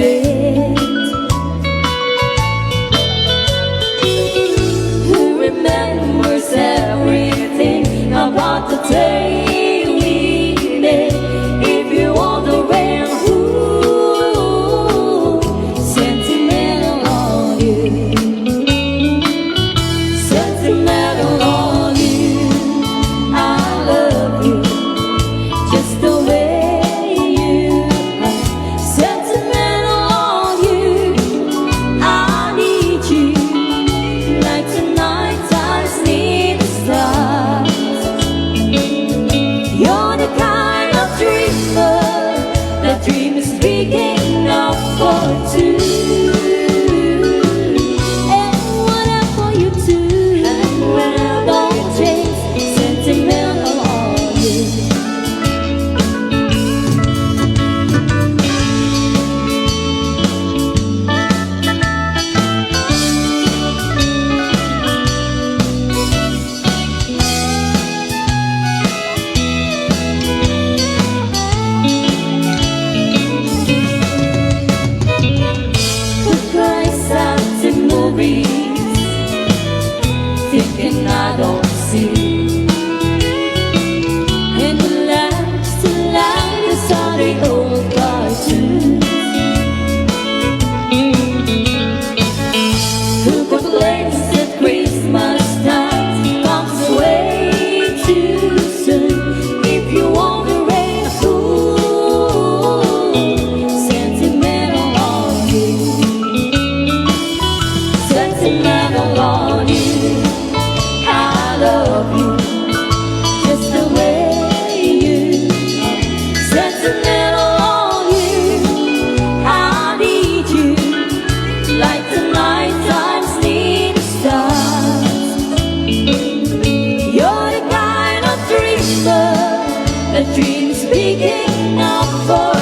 it. Who remembers everything about the day we met? If you wondering who sentimental on you, sentimental on you. I love you just the way you are. Sentimental on you. I need you like tonight I need the stars. You're the kind of dreamer that dream is big enough for two. And whatever you do, don't change. Sentimental on you. Thinking I don't see. And the lights are the old cartoons. Who complains that Christmas time comes way too soon? If you want to rain a fool, sentimental on you. Sentimental on you. I love you just the way you are. Sentimental on you. I need you like the night times need the stars. You're the kind of dreamer that dreams big enough for